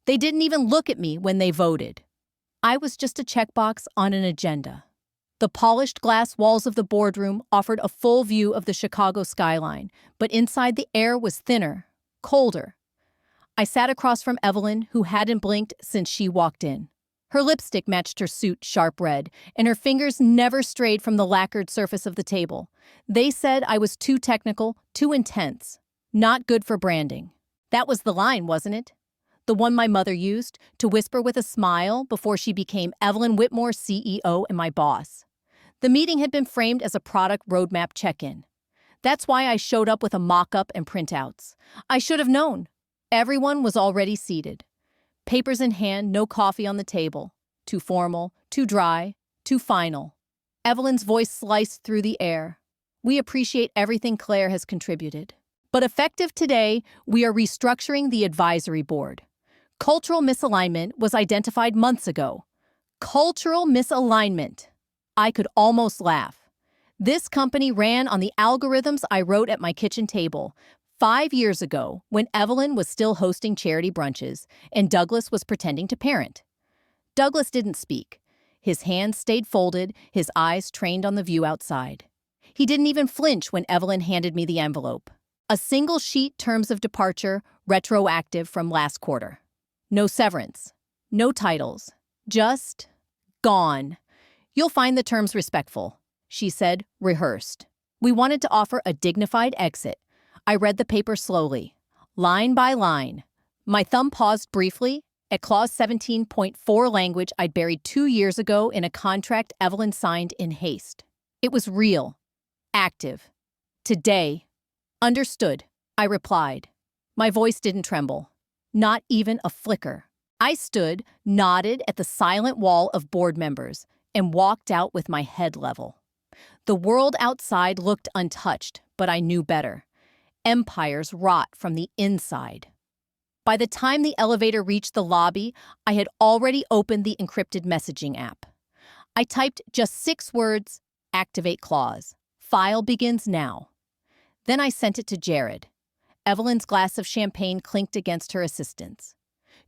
They didn't even look at me when they voted. I was just a checkbox on an agenda. The polished glass walls of the boardroom offered a full view of the Chicago skyline, but inside the air was thinner, colder. I sat across from Evelyn, who hadn't blinked since she walked in. Her lipstick matched her suit sharp red, and her fingers never strayed from the lacquered surface of the table. They said I was too technical, too intense, not good for branding. That was the line, wasn't it? The one my mother used to whisper with a smile before she became Evelyn Whitmore, CEO and my boss. The meeting had been framed as a product roadmap check-in. That's why I showed up with a mock-up and printouts. I should have known. Everyone was already seated. Papers in hand, no coffee on the table. Too formal, too dry, too final. Evelyn's voice sliced through the air. We appreciate everything Claire has contributed. But effective today, we are restructuring the advisory board. Cultural misalignment was identified months ago. Cultural misalignment. I could almost laugh. This company ran on the algorithms I wrote at my kitchen table 5 years ago when Evelyn was still hosting charity brunches and Douglas was pretending to parent. Douglas didn't speak. His hands stayed folded, his eyes trained on the view outside. He didn't even flinch when Evelyn handed me the envelope. A single sheet terms of departure, retroactive from last quarter. No severance, no titles, just gone. You'll find the terms respectful, she said, rehearsed. We wanted to offer a dignified exit. I read the paper slowly, line by line. My thumb paused briefly at clause 17.4, language I'd buried 2 years ago in a contract Evelyn signed in haste. It was real, active. Today. Understood, I replied. My voice didn't tremble. Not even a flicker. I stood, nodded at the silent wall of board members, and walked out with my head level. The world outside looked untouched, but I knew better. Empires rot from the inside. By the time the elevator reached the lobby, I had already opened the encrypted messaging app. I typed just 6 words, activate clause. File begins now. Then I sent it to Jared. Evelyn's glass of champagne clinked against her assistant's.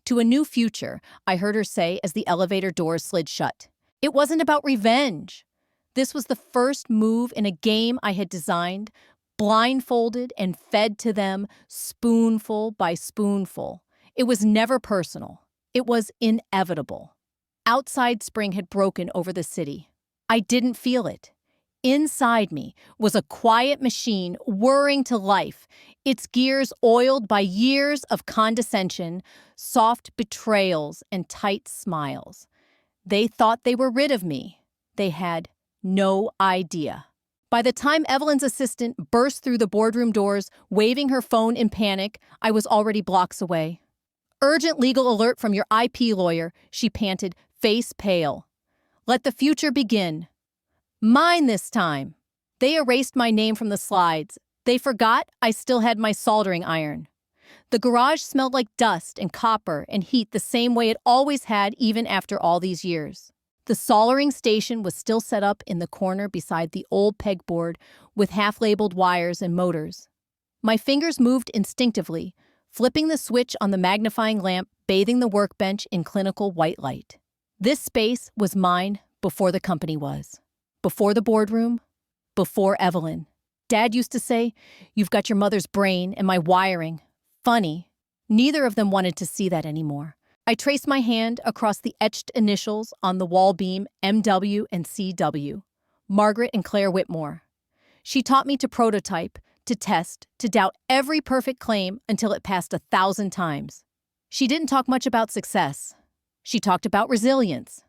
To a new future, I heard her say as the elevator doors slid shut. It wasn't about revenge. This was the first move in a game I had designed, blindfolded and fed to them spoonful by spoonful. It was never personal. It was inevitable. Outside spring had broken over the city. I didn't feel it. Inside me was a quiet machine whirring to life, its gears oiled by years of condescension, soft betrayals, and tight smiles. They thought they were rid of me. They had no idea. By the time Evelyn's assistant burst through the boardroom doors, waving her phone in panic, I was already blocks away. Urgent legal alert from your IP lawyer, she panted, face pale. Let the future begin. Mine this time. They erased my name from the slides. They forgot I still had my soldering iron. The garage smelled like dust and copper and heat the same way it always had even after all these years. The soldering station was still set up in the corner beside the old pegboard with half-labeled wires and motors. My fingers moved instinctively, flipping the switch on the magnifying lamp, bathing the workbench in clinical white light. This space was mine before the company was. Before the boardroom, before Evelyn. Dad used to say, "You've got your mother's brain and my wiring." Funny. Neither of them wanted to see that anymore. I traced my hand across the etched initials on the wall beam, MW and CW. Margaret and Claire Whitmore. She taught me to prototype, to test, to doubt every perfect claim until it passed 1,000 times. She didn't talk much about success. She talked about resilience.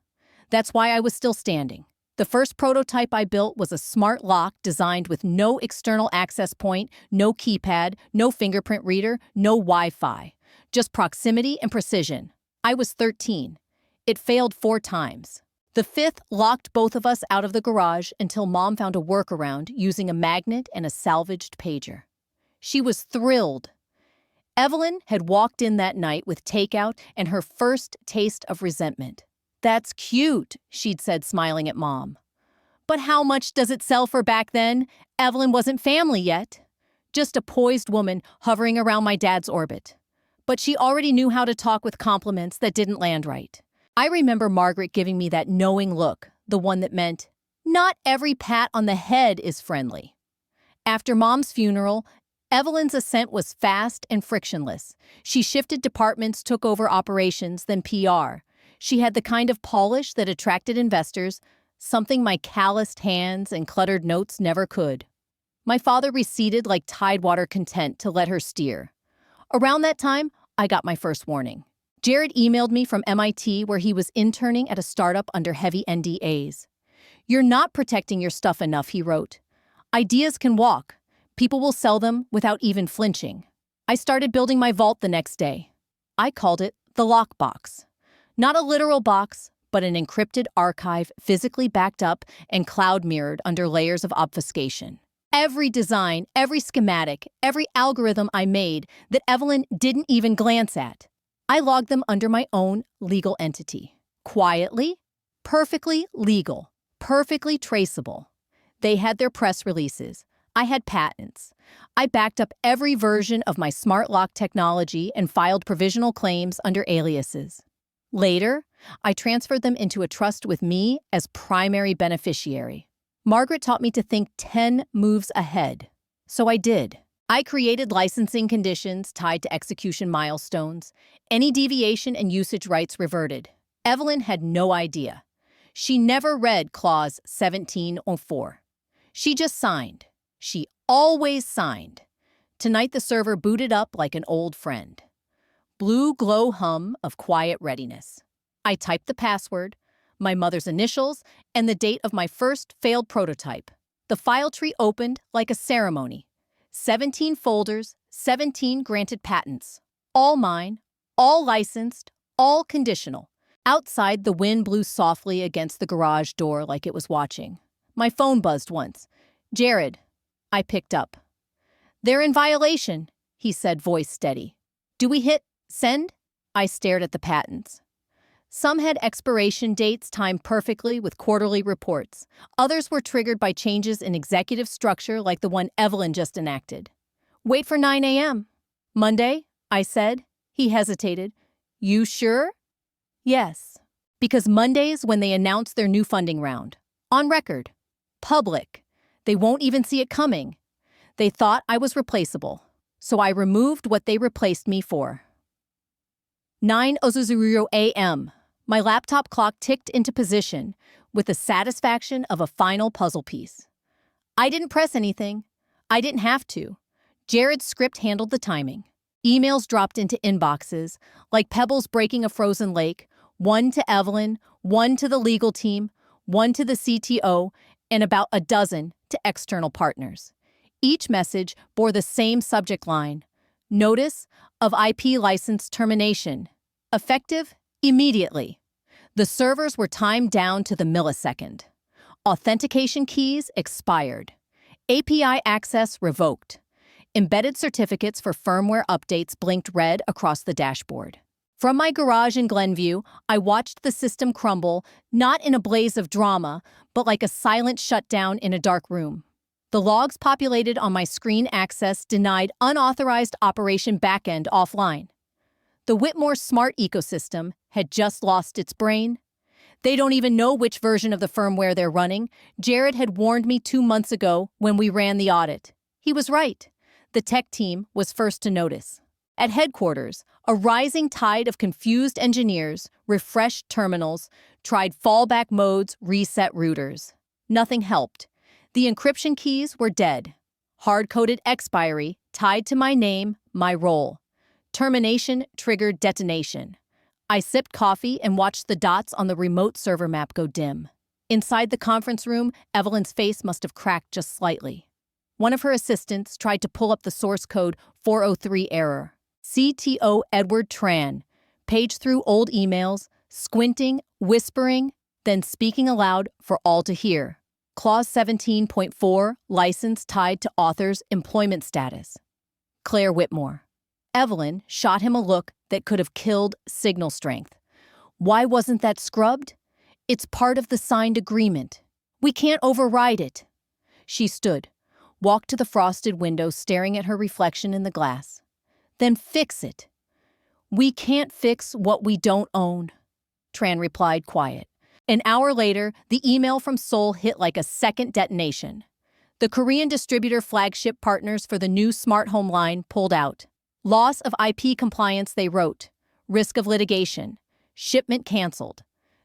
That's why I was still standing. The first prototype I built was a smart lock designed with no external access point, no keypad, no fingerprint reader, no Wi-Fi. Just proximity and precision. I was 13. It failed 4 times. The 5th locked both of us out of the garage until Mom found a workaround using a magnet and a salvaged pager. She was thrilled. Evelyn had walked in that night with takeout and her first taste of resentment. "That's cute," she'd said, smiling at Mom. "But how much does it sell for back then? Evelyn wasn't family yet. Just a poised woman hovering around my dad's orbit. but she already knew how to talk with compliments that didn't land right. I remember Margaret giving me that knowing look, the one that meant, not every pat on the head is friendly. After Mom's funeral, Evelyn's ascent was fast and frictionless. She shifted departments, took over operations, then PR. She had the kind of polish that attracted investors, something my calloused hands and cluttered notes never could. My father receded like tidewater, content to let her steer. Around that time, I got my first warning. Jared emailed me from MIT, where he was interning at a startup under heavy NDAs. "You're not protecting your stuff enough," he wrote. "Ideas can walk. People will sell them without even flinching." I started building my vault the next day. I called it the lockbox. Not a literal box, but an encrypted archive physically backed up and cloud-mirrored under layers of obfuscation. Every design, every schematic, every algorithm I made that Evelyn didn't even glance at, I logged them under my own legal entity. Quietly, perfectly legal, perfectly traceable. They had their press releases. I had patents. I backed up every version of my smart lock technology and filed provisional claims under aliases. Later, I transferred them into a trust with me as primary beneficiary. Margaret taught me to think 10 moves ahead. So I did. I created licensing conditions tied to execution milestones. Any deviation and usage rights reverted. Evelyn had no idea. She never read Clause 1704. She just signed. She always signed. Tonight the server booted up like an old friend. Blue glow hum of quiet readiness. I typed the password, my mother's initials, and the date of my first failed prototype. The file tree opened like a ceremony. 17 folders, 17 granted patents. All mine, all licensed, all conditional. Outside, the wind blew softly against the garage door like it was watching. My phone buzzed once. "Jared." I picked up. "They're in violation," he said, voice steady. "Do we hit send?" I stared at the patents. Some had expiration dates timed perfectly with quarterly reports. Others were triggered by changes in executive structure like the one Evelyn just enacted. "Wait for 9 a.m. Monday," I said. He hesitated. "You sure?" "Yes. Because Monday's when they announce their new funding round. On record. Public. They won't even see it coming." They thought I was replaceable. So I removed what they replaced me for. 9:00 a.m. My laptop clock ticked into position with the satisfaction of a final puzzle piece. I didn't press anything. I didn't have to. Jared's script handled the timing. Emails dropped into inboxes, like pebbles breaking a frozen lake, one to Evelyn, one to the legal team, one to the CTO, and about a dozen to external partners. Each message bore the same subject line: Notice of IP license termination. Effective immediately. The servers were timed down to the millisecond. Authentication keys expired. API access revoked. Embedded certificates for firmware updates blinked red across the dashboard. From my garage in Glenview, I watched the system crumble, not in a blaze of drama, but like a silent shutdown in a dark room. The logs populated on my screen access denied unauthorized operation backend offline. The Whitmore smart ecosystem had just lost its brain. They don't even know which version of the firmware they're running. Jared had warned me 2 months ago when we ran the audit. He was right. The tech team was first to notice. At headquarters, a rising tide of confused engineers refreshed terminals, tried fallback modes, reset routers. Nothing helped. The encryption keys were dead. Hard-coded expiry tied to my name, my role. Termination triggered detonation. I sipped coffee and watched the dots on the remote server map go dim. Inside the conference room, Evelyn's face must have cracked just slightly. One of her assistants tried to pull up the source code 403 error. CTO Edward Tran paged through old emails, squinting, whispering, then speaking aloud for all to hear. Clause 17.4, license tied to author's employment status. Claire Whitmore. Evelyn shot him a look that could have killed signal strength. Why wasn't that scrubbed? It's part of the signed agreement. We can't override it. She stood, walked to the frosted window staring at her reflection in the glass. Then fix it. We can't fix what we don't own, Tran replied quiet. An hour later, the email from Seoul hit like a second detonation. The Korean distributor flagship partners for the new smart home line pulled out. Loss of IP compliance, they wrote. Risk of litigation. Shipment canceled.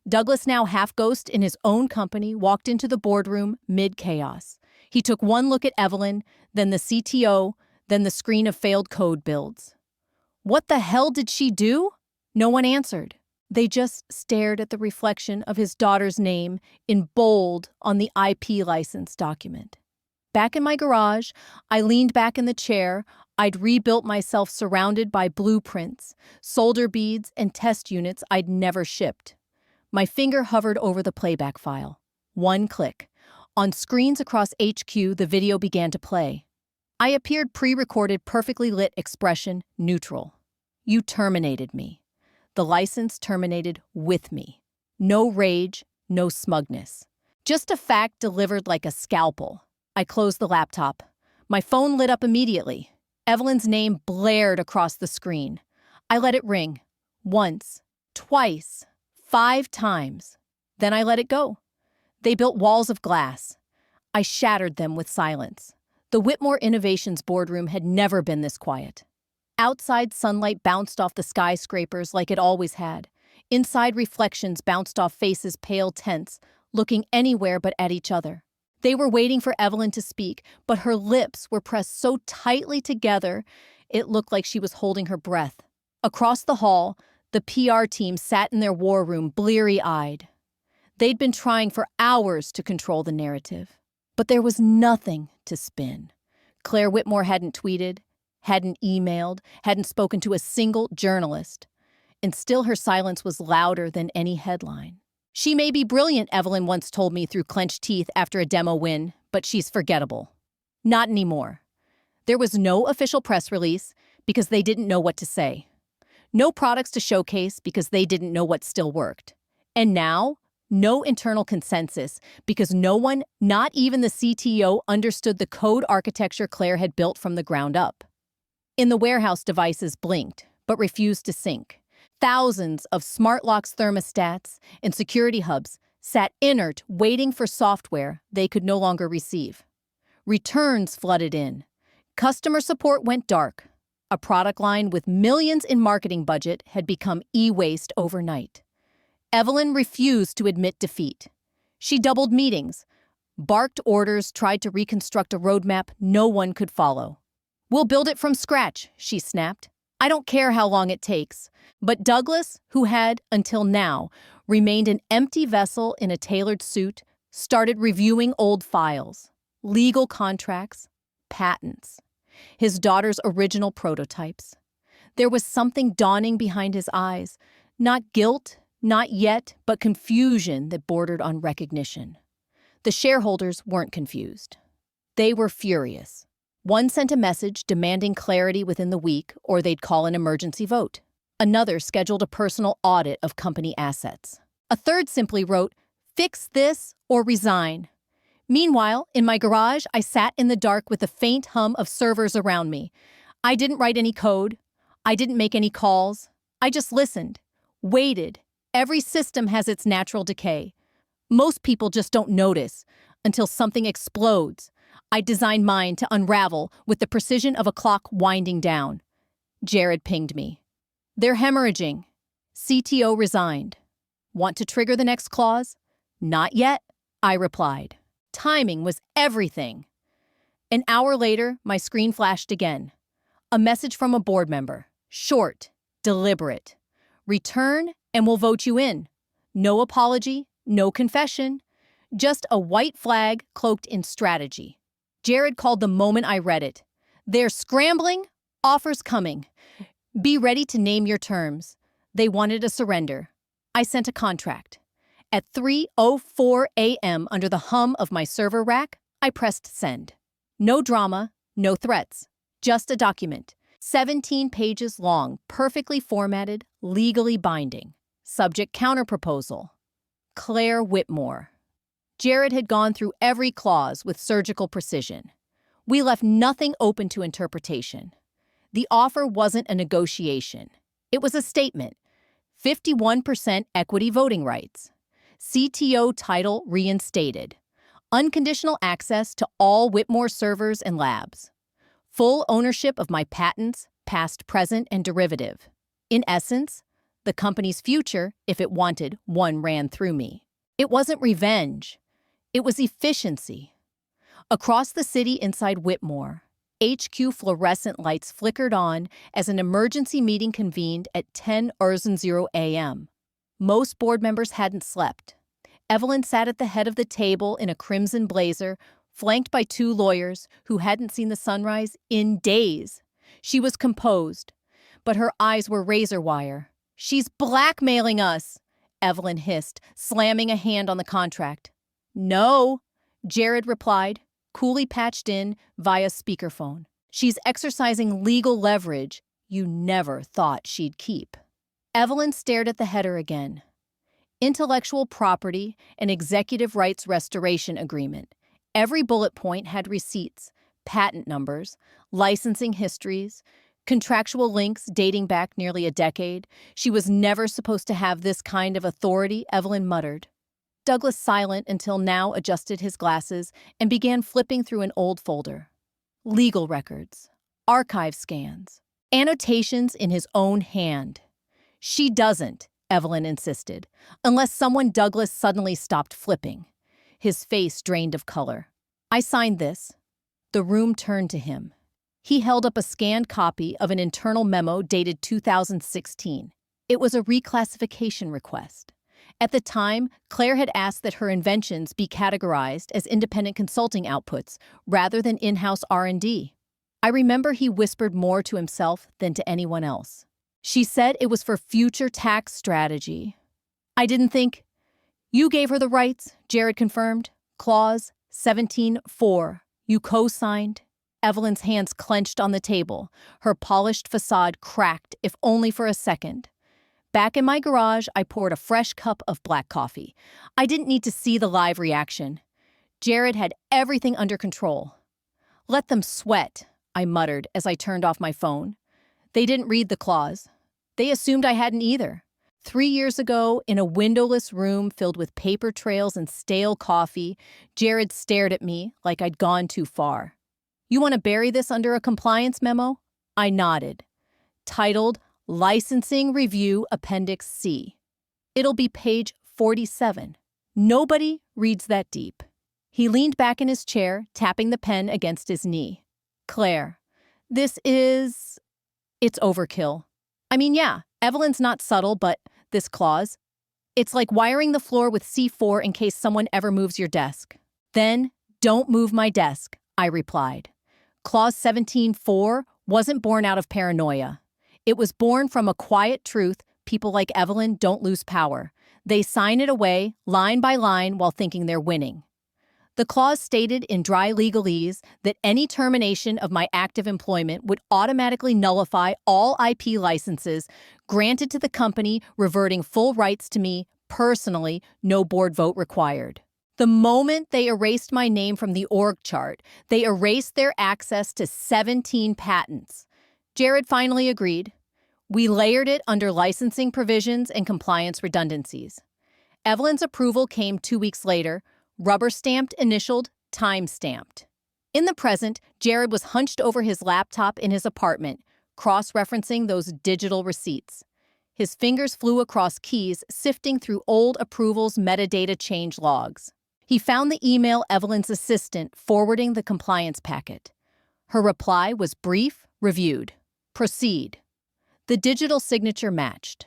Douglas, now half-ghost in his own company, walked into the boardroom mid-chaos. He took one look at Evelyn, then the CTO, then the screen of failed code builds. What the hell did she do? No one answered. They just stared at the reflection of his daughter's name in bold on the IP license document. Back in my garage, I leaned back in the chair. I'd rebuilt myself surrounded by blueprints, solder beads, and test units I'd never shipped. My finger hovered over the playback file. One click. On screens across HQ, the video began to play. I appeared pre-recorded, perfectly lit expression, neutral. You terminated me. The license terminated with me. No rage, no smugness. Just a fact delivered like a scalpel. I closed the laptop. My phone lit up immediately. Evelyn's name blared across the screen. I let it ring. Once, twice, 5 times. Then I let it go. They built walls of glass. I shattered them with silence. The Whitmore Innovations boardroom had never been this quiet. Outside, sunlight bounced off the skyscrapers like it always had. Inside, reflections bounced off faces pale, tense, looking anywhere but at each other. They were waiting for Evelyn to speak, but her lips were pressed so tightly together, it looked like she was holding her breath. Across the hall, the PR team sat in their war room, bleary-eyed. They'd been trying for hours to control the narrative, but there was nothing to spin. Claire Whitmore hadn't tweeted, hadn't emailed, hadn't spoken to a single journalist, and still her silence was louder than any headline. She may be brilliant, Evelyn once told me through clenched teeth after a demo win, but she's forgettable. Not anymore. There was no official press release because they didn't know what to say. No products to showcase because they didn't know what still worked. And now, no internal consensus because no one, not even the CTO, understood the code architecture Claire had built from the ground up. In the warehouse, devices blinked, but refused to sync. Thousands of smart locks, thermostats, and security hubs sat inert, waiting for software they could no longer receive. Returns flooded in. Customer support went dark. A product line with millions in marketing budget had become e-waste overnight. Evelyn refused to admit defeat. She doubled meetings, barked orders, tried to reconstruct a roadmap no one could follow. We'll build it from scratch, she snapped. I don't care how long it takes. But Douglas, who had, until now, remained an empty vessel in a tailored suit, started reviewing old files, legal contracts, patents, his daughter's original prototypes. There was something dawning behind his eyes, not guilt, not yet, but confusion that bordered on recognition. The shareholders weren't confused. They were furious. One sent a message demanding clarity within the week, or they'd call an emergency vote. Another scheduled a personal audit of company assets. A third simply wrote, "Fix this or resign." Meanwhile, in my garage, I sat in the dark with the faint hum of servers around me. I didn't write any code. I didn't make any calls. I just listened, waited. Every system has its natural decay. Most people just don't notice until something explodes. I designed mine to unravel with the precision of a clock winding down. Jared pinged me. They're hemorrhaging. CTO resigned. Want to trigger the next clause? Not yet, I replied. Timing was everything. An hour later, my screen flashed again. A message from a board member. Short, deliberate. Return and we'll vote you in. No apology, no confession. Just a white flag cloaked in strategy. Jared called the moment I read it. They're scrambling, offers coming. Be ready to name your terms. They wanted a surrender. I sent a contract. At 3:04 a.m., under the hum of my server rack, I pressed send. No drama, no threats. Just a document. 17 pages long, perfectly formatted, legally binding. Subject counterproposal. Claire Whitmore. Jared had gone through every clause with surgical precision. We left nothing open to interpretation. The offer wasn't a negotiation. It was a statement: 51% equity voting rights, CTO title reinstated, unconditional access to all Whitmore servers and labs, full ownership of my patents, past, present, and derivative. In essence, the company's future, if it wanted one, ran through me. It wasn't revenge. It was efficiency. Across the city inside Whitmore, HQ fluorescent lights flickered on as an emergency meeting convened at 10:00 a.m. Most board members hadn't slept. Evelyn sat at the head of the table in a crimson blazer, flanked by two lawyers who hadn't seen the sunrise in days. She was composed, but her eyes were razor wire. "She's blackmailing us," Evelyn hissed, slamming a hand on the contract. "No," Jared replied, coolly patched in via speakerphone. "She's exercising legal leverage you never thought she'd keep." Evelyn stared at the header again. Intellectual property and executive rights restoration agreement. Every bullet point had receipts, patent numbers, licensing histories, contractual links dating back nearly a decade. She was never supposed to have this kind of authority, Evelyn muttered. Douglas, silent until now, adjusted his glasses and began flipping through an old folder. Legal records, archive scans, annotations in his own hand. "She doesn't," Evelyn insisted, unless someone Douglas suddenly stopped flipping. His face drained of color. "I signed this." The room turned to him. He held up a scanned copy of an internal memo dated 2016. It was a reclassification request. At the time, Claire had asked that her inventions be categorized as independent consulting outputs rather than in-house R&D. I remember he whispered more to himself than to anyone else. "She said it was for future tax strategy." "I didn't think—" "You gave her the rights," Jared confirmed. "Clause 17(4). You co-signed." Evelyn's hands clenched on the table. Her polished facade cracked, if only for a second. Back in my garage, I poured a fresh cup of black coffee. I didn't need to see the live reaction. Jared had everything under control. "Let them sweat," I muttered as I turned off my phone. They didn't read the clause. They assumed I hadn't either. 3 years ago, in a windowless room filled with paper trails and stale coffee, Jared stared at me like I'd gone too far. "You want to bury this under a compliance memo?" I nodded. Titled, Licensing Review Appendix C. It'll be page 47. Nobody reads that deep. He leaned back in his chair, tapping the pen against his knee. "Claire, this is... it's overkill. I mean, yeah, Evelyn's not subtle, but this clause, it's like wiring the floor with C4 in case someone ever moves your desk." "Then don't move my desk," I replied. Clause 17(4) wasn't born out of paranoia. It was born from a quiet truth: people like Evelyn don't lose power. They sign it away, line by line, while thinking they're winning. The clause stated in dry legalese that any termination of my active employment would automatically nullify all IP licenses granted to the company, reverting full rights to me personally, no board vote required. The moment they erased my name from the org chart, they erased their access to 17 patents. Jared finally agreed. We layered it under licensing provisions and compliance redundancies. Evelyn's approval came 2 weeks later, rubber-stamped, initialed, time-stamped. In the present, Jared was hunched over his laptop in his apartment, cross-referencing those digital receipts. His fingers flew across keys, sifting through old approvals metadata change logs. He found the email Evelyn's assistant forwarding the compliance packet. Her reply was brief, reviewed. Proceed. The digital signature matched.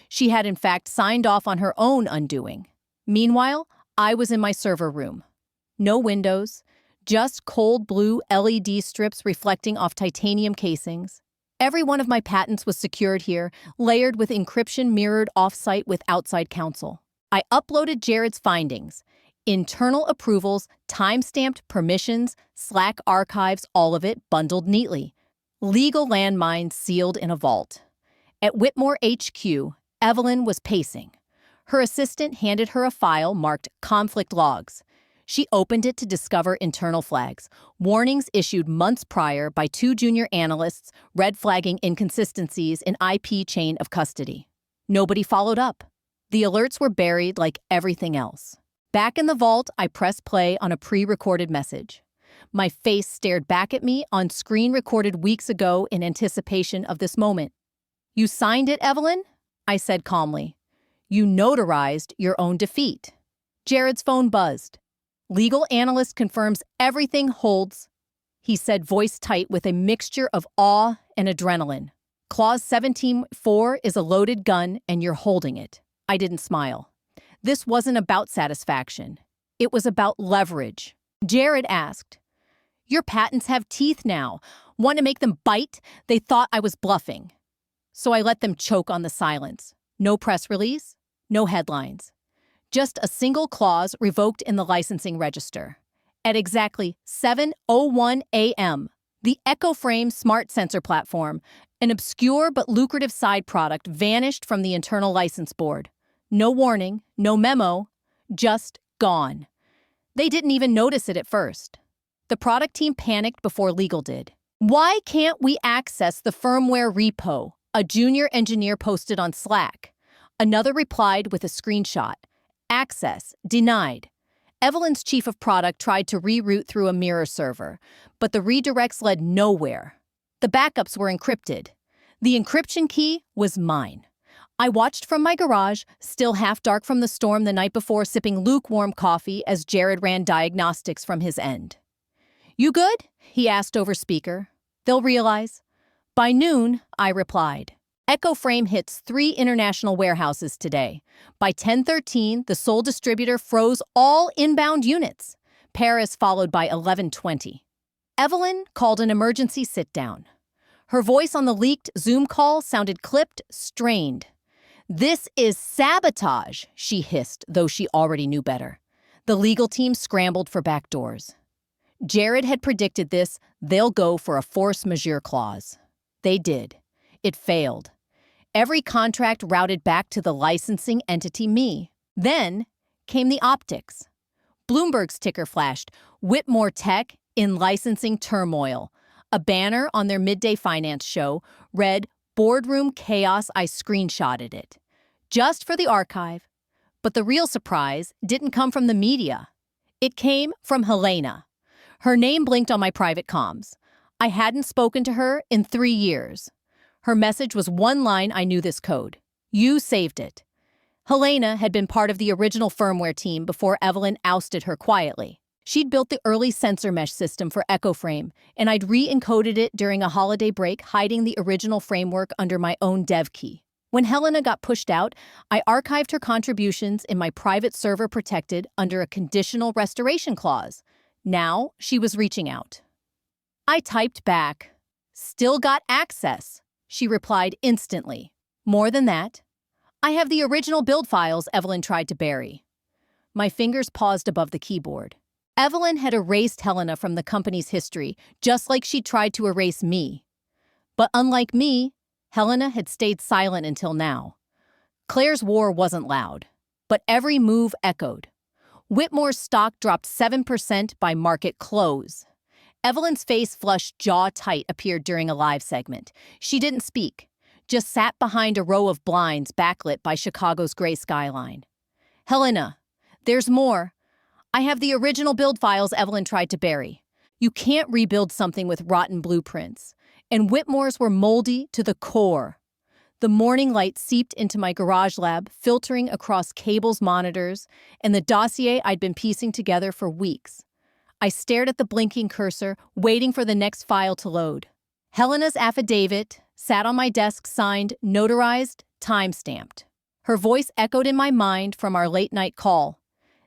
She had in fact signed off on her own undoing. Meanwhile, I was in my server room. No windows, just cold blue LED strips reflecting off titanium casings. Every one of my patents was secured here, layered with encryption mirrored off-site with outside counsel. I uploaded Jared's findings. Internal approvals, time-stamped permissions, Slack archives, all of it bundled neatly. Legal landmines sealed in a vault. At Whitmore HQ, Evelyn was pacing. Her assistant handed her a file marked conflict logs. She opened it to discover internal flags, warnings issued months prior by two junior analysts red flagging inconsistencies in IP chain of custody. Nobody followed up. The alerts were buried like everything else. Back in the vault, I pressed play on a pre-recorded message. My face stared back at me on screen recorded weeks ago in anticipation of this moment. "You signed it, Evelyn?" I said calmly. "You notarized your own defeat." Jared's phone buzzed. "Legal analyst confirms everything holds," he said, voice tight with a mixture of awe and adrenaline. "Clause 17.4 is a loaded gun and you're holding it." I didn't smile. This wasn't about satisfaction. It was about leverage. Jared asked, "Your patents have teeth now. Want to make them bite?" They thought I was bluffing. So I let them choke on the silence. No press release, no headlines. Just a single clause revoked in the licensing register. At exactly 7:01 a.m., the EchoFrame smart sensor platform, an obscure but lucrative side product, vanished from the internal license board. No warning, no memo, just gone. They didn't even notice it at first. The product team panicked before legal did. "Why can't we access the firmware repo?" a junior engineer posted on Slack. Another replied with a screenshot. "Access denied." Evelyn's chief of product tried to reroute through a mirror server, but the redirects led nowhere. The backups were encrypted. The encryption key was mine. I watched from my garage, still half dark from the storm the night before, sipping lukewarm coffee as Jared ran diagnostics from his end. "You good?" he asked over speaker. "They'll realize." By noon, I replied. EchoFrame hits 3 international warehouses today. By 10:13, the sole distributor froze all inbound units. Paris followed by 11:20. Evelyn called an emergency sit-down. Her voice on the leaked Zoom call sounded clipped, strained. "This is sabotage," she hissed, though she already knew better. The legal team scrambled for backdoors. Jared had predicted this. They'll go for a force majeure clause. They did. It failed. Every contract routed back to the licensing entity, me. Then came the optics. Bloomberg's ticker flashed, "Whitmore Tech in licensing turmoil." A banner on their midday finance show read, "Boardroom chaos." I screenshotted it. Just for the archive. But the real surprise didn't come from the media. It came from Helena. Her name blinked on my private comms. I hadn't spoken to her in 3 years. Her message was one line. I knew this code. "You saved it." Helena had been part of the original firmware team before Evelyn ousted her quietly. She'd built the early sensor mesh system for EchoFrame, and I'd re-encoded it during a holiday break, hiding the original framework under my own dev key. When Helena got pushed out, I archived her contributions in my private server, protected under a conditional restoration clause. Now she was reaching out. I typed back, "Still got access." She replied instantly. "More than that, I have the original build files Evelyn tried to bury." My fingers paused above the keyboard. Evelyn had erased Helena from the company's history, just like she tried to erase me. But unlike me, Helena had stayed silent until now. Claire's war wasn't loud, but every move echoed. Whitmore's stock dropped 7% by market close. Evelyn's face, flushed, jaw tight, appeared during a live segment. She didn't speak, just sat behind a row of blinds backlit by Chicago's gray skyline. "Helena, there's more. I have the original build files Evelyn tried to bury. You can't rebuild something with rotten blueprints. And Whitmore's were moldy to the core." The morning light seeped into my garage lab, filtering across cables, monitors, and the dossier I'd been piecing together for weeks. I stared at the blinking cursor, waiting for the next file to load. Helena's affidavit sat on my desk, signed, notarized, time-stamped. Her voice echoed in my mind from our late-night call.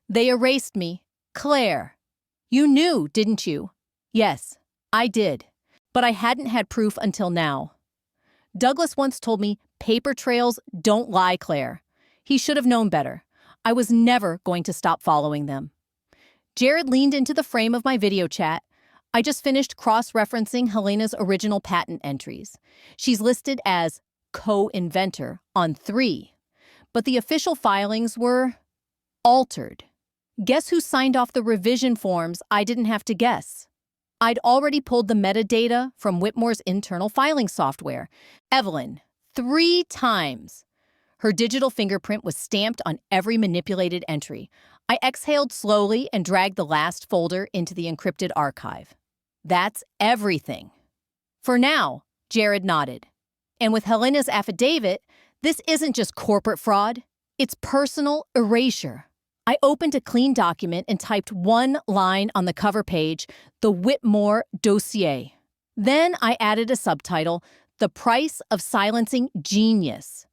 "They erased me. Claire. You knew, didn't you?" "Yes, I did. But I hadn't had proof until now." Douglas once told me, "Paper trails don't lie, Claire." He should have known better. I was never going to stop following them. Jared leaned into the frame of my video chat. I just finished cross-referencing Helena's original patent entries. She's listed as co-inventor on 3, but the official filings were altered. Guess who signed off the revision forms I didn't have to guess? I'd already pulled the metadata from Whitmore's internal filing software. Evelyn, 3 times. Her digital fingerprint was stamped on every manipulated entry. I exhaled slowly and dragged the last folder into the encrypted archive. That's everything. For now, Jared nodded. And with Helena's affidavit, this isn't just corporate fraud, it's personal erasure. I opened a clean document and typed one line on the cover page, the Whitmore dossier. Then I added a subtitle, The Price of Silencing Genius.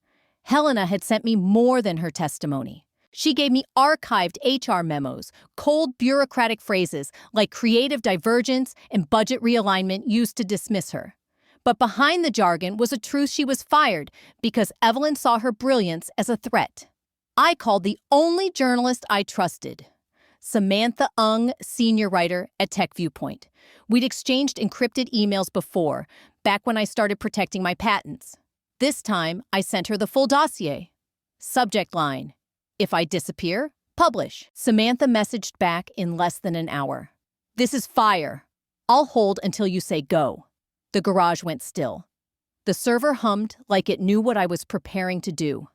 Helena had sent me more than her testimony. She gave me archived HR memos, cold bureaucratic phrases like creative divergence and budget realignment used to dismiss her. But behind the jargon was a truth: she was fired because Evelyn saw her brilliance as a threat. I called the only journalist I trusted, Samantha Ung, senior writer at Tech Viewpoint. We'd exchanged encrypted emails before, back when I started protecting my patents. This time, I sent her the full dossier. Subject line: if I disappear, publish. Samantha messaged back in less than an hour. This is fire. I'll hold until you say go. The garage went still. The server hummed like it knew what I was preparing to do.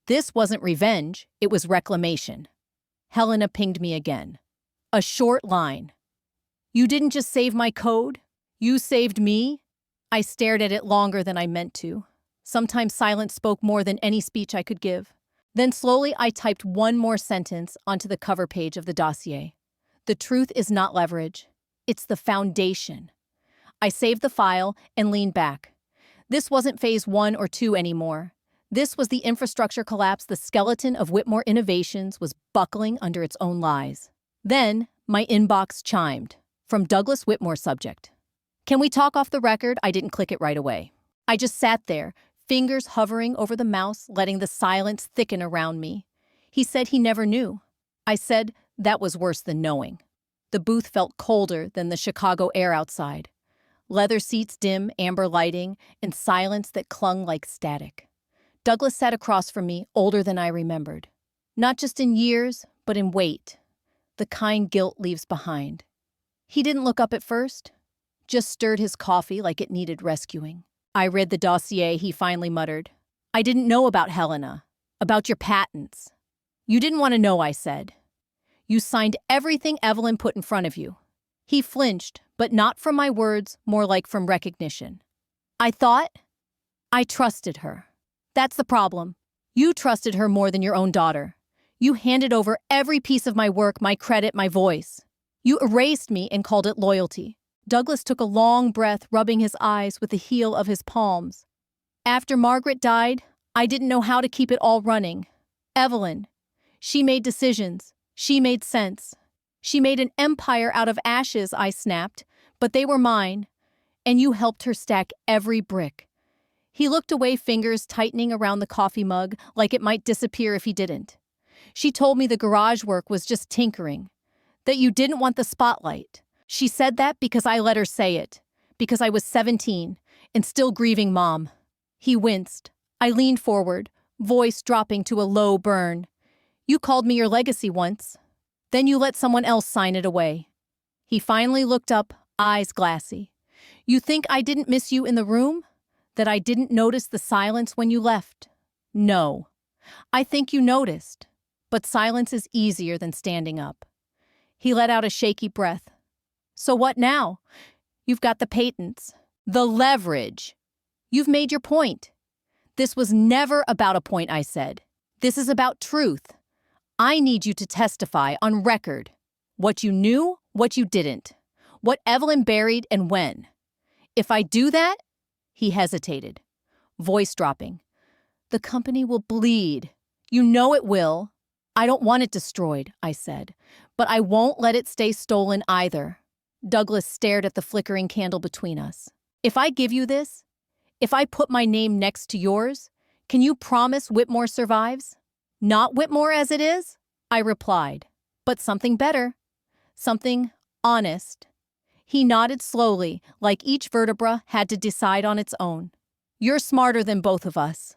This wasn't revenge, it was reclamation. Helena pinged me again. A short line. You didn't just save my code, you saved me. I stared at it longer than I meant to. Sometimes silence spoke more than any speech I could give. Then slowly I typed one more sentence onto the cover page of the dossier. The truth is not leverage. It's the foundation. I saved the file and leaned back. This wasn't phase 1 or 2 anymore. This was the infrastructure collapse. The skeleton of Whitmore Innovations was buckling under its own lies. Then my inbox chimed. From Douglas Whitmore, subject: can we talk off the record? I didn't click it right away. I just sat there, fingers hovering over the mouse, letting the silence thicken around me. He said he never knew. I said that was worse than knowing. The booth felt colder than the Chicago air outside. Leather seats, dim amber lighting, and silence that clung like static. Douglas sat across from me, older than I remembered. Not just in years, but in weight. The kind guilt leaves behind. He didn't look up at first, just stirred his coffee like it needed rescuing. I read the dossier, he finally muttered. I didn't know about Helena, about your patents. You didn't want to know, I said. You signed everything Evelyn put in front of you. He flinched, but not from my words, more like from recognition. I trusted her. That's the problem. You trusted her more than your own daughter. You handed over every piece of my work, my credit, my voice. You erased me and called it loyalty. Douglas took a long breath, rubbing his eyes with the heel of his palms. After Margaret died, I didn't know how to keep it all running. Evelyn, she made decisions. She made sense. She made an empire out of ashes, I snapped, but they were mine. And you helped her stack every brick. He looked away, fingers tightening around the coffee mug like it might disappear if he didn't. She told me the garage work was just tinkering, that you didn't want the spotlight. She said that because I let her say it, because I was 17 and still grieving Mom. He winced. I leaned forward, voice dropping to a low burn. You called me your legacy once. Then you let someone else sign it away. He finally looked up, eyes glassy. You think I didn't miss you in the room? That I didn't notice the silence when you left? No. I think you noticed. But silence is easier than standing up. He let out a shaky breath. So what now? You've got the patents. The leverage. You've made your point. This was never about a point, I said. This is about truth. I need you to testify on record. What you knew, what you didn't. What Evelyn buried and when. If I do that, he hesitated, voice dropping. The company will bleed. You know it will. I don't want it destroyed, I said, but I won't let it stay stolen either. Douglas stared at the flickering candle between us. If I give you this, if I put my name next to yours, can you promise Whitmore survives? Not Whitmore as it is, I replied, but something better, something honest. He nodded slowly, like each vertebra had to decide on its own. You're smarter than both of us.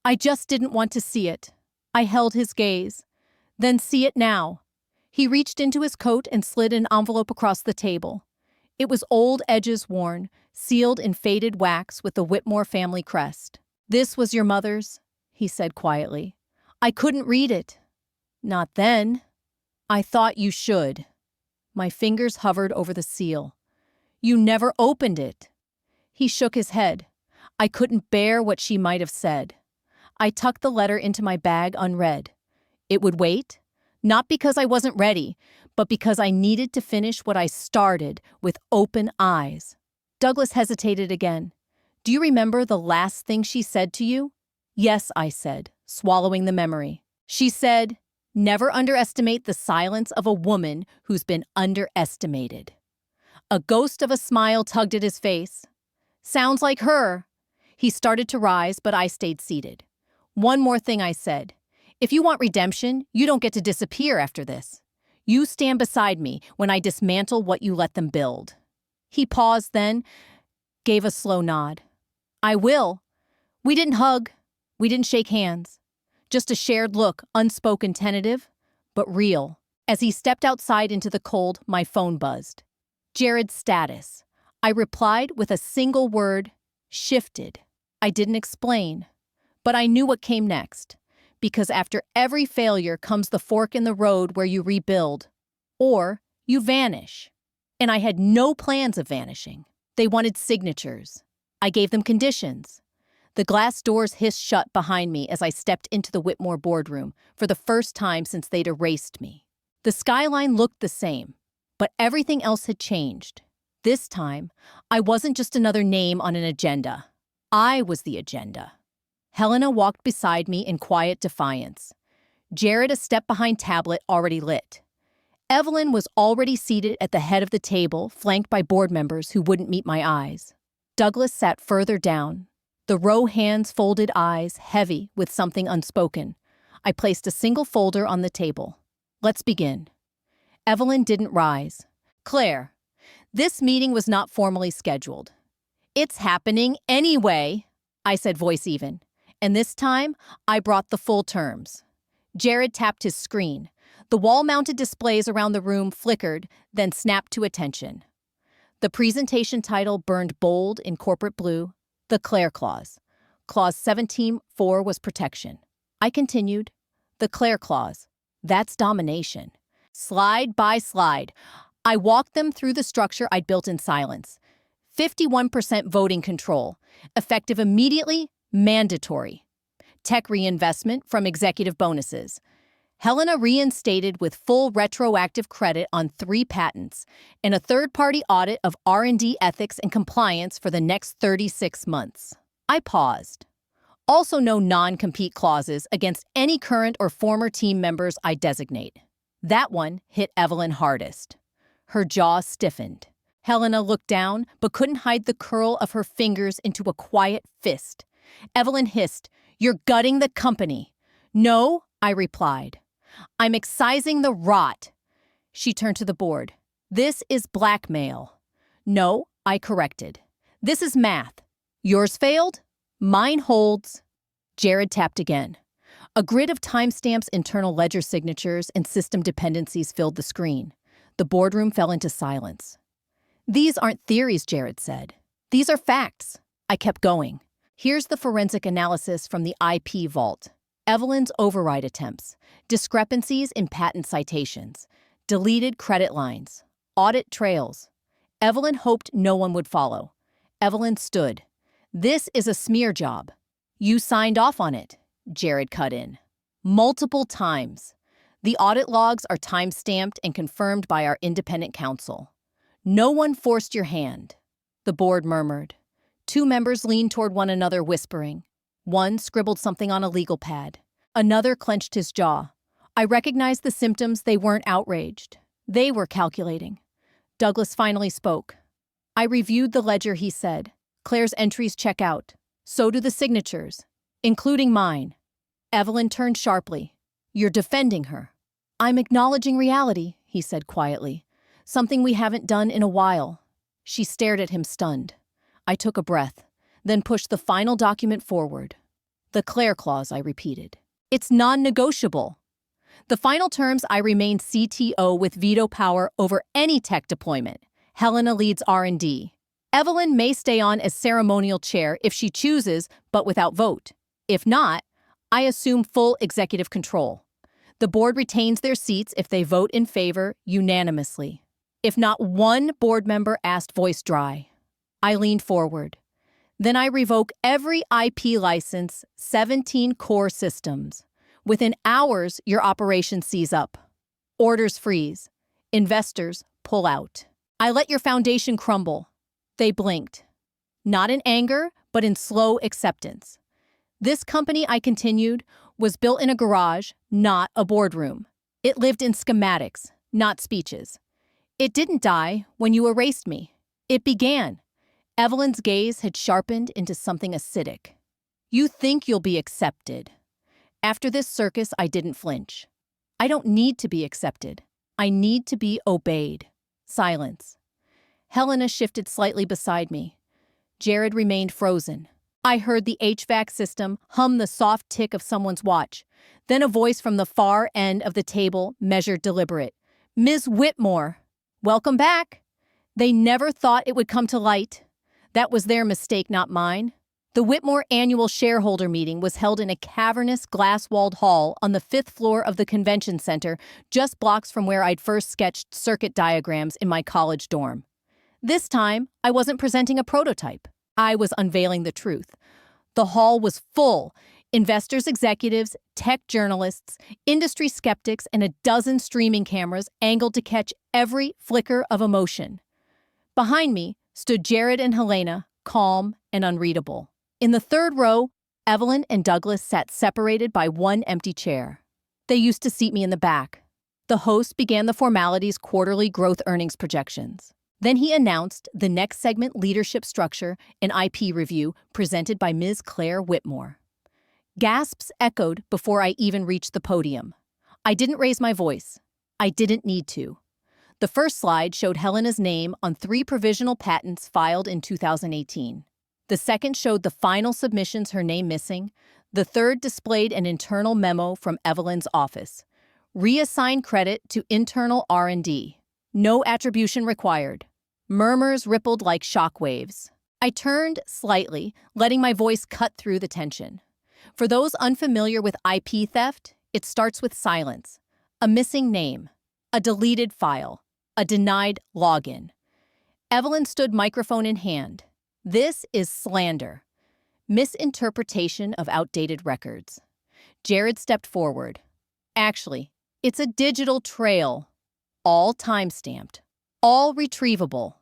I just didn't want to see it. I held his gaze. Then see it now. He reached into his coat and slid an envelope across the table. It was old edges worn, sealed in faded wax with the Whitmore family crest. "This was your mother's," he said quietly. "I couldn't read it." "Not then." "I thought you should." My fingers hovered over the seal. "You never opened it." He shook his head. I couldn't bear what she might have said. I tucked the letter into my bag unread. It would wait, not because I wasn't ready, but because I needed to finish what I started with open eyes. Douglas hesitated again. "Do you remember the last thing she said to you?" "Yes," I said, swallowing the memory. "She said, 'Never underestimate the silence of a woman who's been underestimated.'" A ghost of a smile tugged at his face. "Sounds like her." He started to rise, but I stayed seated. "One more thing," I said. "If you want redemption, you don't get to disappear after this. You stand beside me when I dismantle what you let them build." He paused, then gave a slow nod. "I will." We didn't hug. We didn't shake hands. Just a shared look, unspoken, tentative, but real. As he stepped outside into the cold, my phone buzzed. "Jared's status." I replied with a single word: "Shifted." I didn't explain, but I knew what came next. Because after every failure comes the fork in the road where you rebuild, or you vanish. And I had no plans of vanishing. They wanted signatures. I gave them conditions. The glass doors hissed shut behind me as I stepped into the Whitmore boardroom for the first time since they'd erased me. The skyline looked the same, but everything else had changed. This time, I wasn't just another name on an agenda. I was the agenda. Helena walked beside me in quiet defiance. Jared a step behind, tablet already lit. Evelyn was already seated at the head of the table, flanked by board members who wouldn't meet my eyes. Douglas sat further down, the row hands folded, eyes heavy with something unspoken. I placed a single folder on the table. "Let's begin." Evelyn didn't rise. "Claire, this meeting was not formally scheduled." "It's happening anyway," I said, voice even. And this time, I brought the full terms. Jared tapped his screen. The wall-mounted displays around the room flickered, then snapped to attention. The presentation title burned bold in corporate blue: The Claire Clause. Clause 17.4 was protection. I continued. The Claire Clause. That's domination. Slide by slide, I walked them through the structure I'd built in silence. 51% voting control, effective immediately, mandatory. Tech reinvestment from executive bonuses. Helena reinstated with full retroactive credit on 3 patents and a third-party audit of R&D ethics and compliance for the next 36 months. I paused. Also no non-compete clauses against any current or former team members I designate. That one hit Evelyn hardest. Her jaw stiffened. Helena looked down, but couldn't hide the curl of her fingers into a quiet fist. Evelyn hissed, "You're gutting the company." "No," I replied. "I'm excising the rot." She turned to the board. "This is blackmail." "No," I corrected. "This is math. Yours failed, mine holds." Jared tapped again. A grid of timestamps, internal ledger signatures, and system dependencies filled the screen. The boardroom fell into silence. "These aren't theories," Jared said. "These are facts." I kept going. "Here's the forensic analysis from the IP vault. Evelyn's override attempts, discrepancies in patent citations, deleted credit lines, audit trails. Evelyn hoped no one would follow. Evelyn stood. This is a smear job." "You signed off on it," Jared cut in. "Multiple times. The audit logs are time-stamped and confirmed by our independent counsel. No one forced your hand." The board murmured. 2 members leaned toward one another, whispering. One scribbled something on a legal pad. Another clenched his jaw. I recognized the symptoms. They weren't outraged. They were calculating. Douglas finally spoke. "I reviewed the ledger," he said. "Claire's entries check out. So do the signatures, including mine." Evelyn turned sharply. "You're defending her." "I'm acknowledging reality," he said quietly. "Something we haven't done in a while." She stared at him, stunned. I took a breath, then pushed the final document forward. "The Claire Clause," I repeated. "It's non-negotiable." The final terms, I remain CTO with veto power over any tech deployment. Helena leads R&D. Evelyn may stay on as ceremonial chair if she chooses, but without vote. If not, I assume full executive control. The board retains their seats if they vote in favor unanimously. If not one board member asked voice dry. I leaned forward. Then I revoke every IP license, 17 core systems. Within hours, your operation seize up. Orders freeze. Investors pull out. I let your foundation crumble. They blinked. Not in anger, but in slow acceptance. This company, I continued, was built in a garage, not a boardroom. It lived in schematics, not speeches. It didn't die when you erased me. It began. Evelyn's gaze had sharpened into something acidic. You think you'll be accepted. After this circus, I didn't flinch. I don't need to be accepted. I need to be obeyed. Silence. Helena shifted slightly beside me. Jared remained frozen. I heard the HVAC system hum the soft tick of someone's watch. Then a voice from the far end of the table measured deliberate. Ms. Whitmore, welcome back. They never thought it would come to light. That was their mistake, not mine. The Whitmore annual shareholder meeting was held in a cavernous, glass-walled hall on the 5th floor of the convention center, just blocks from where I'd first sketched circuit diagrams in my college dorm. This time, I wasn't presenting a prototype. I was unveiling the truth. The hall was full. Investors, executives, tech journalists, industry skeptics, and a dozen streaming cameras angled to catch every flicker of emotion. Behind me stood Jared and Helena, calm and unreadable. In the third row, Evelyn and Douglas sat separated by one empty chair. They used to seat me in the back. The host began the formalities, quarterly growth earnings projections. Then he announced the next segment, leadership structure and IP review, presented by Ms. Claire Whitmore. Gasps echoed before I even reached the podium. I didn't raise my voice. I didn't need to. The first slide showed Helena's name on 3 provisional patents filed in 2018. The second showed the final submissions, her name missing. The third displayed an internal memo from Evelyn's office. Reassign credit to internal R&D. No attribution required. Murmurs rippled like shockwaves. I turned slightly, letting my voice cut through the tension. For those unfamiliar with IP theft, it starts with silence. A missing name. A deleted file. A denied login. Evelyn stood microphone in hand. This is slander. Misinterpretation of outdated records. Jared stepped forward. Actually, it's a digital trail. All time-stamped. All retrievable.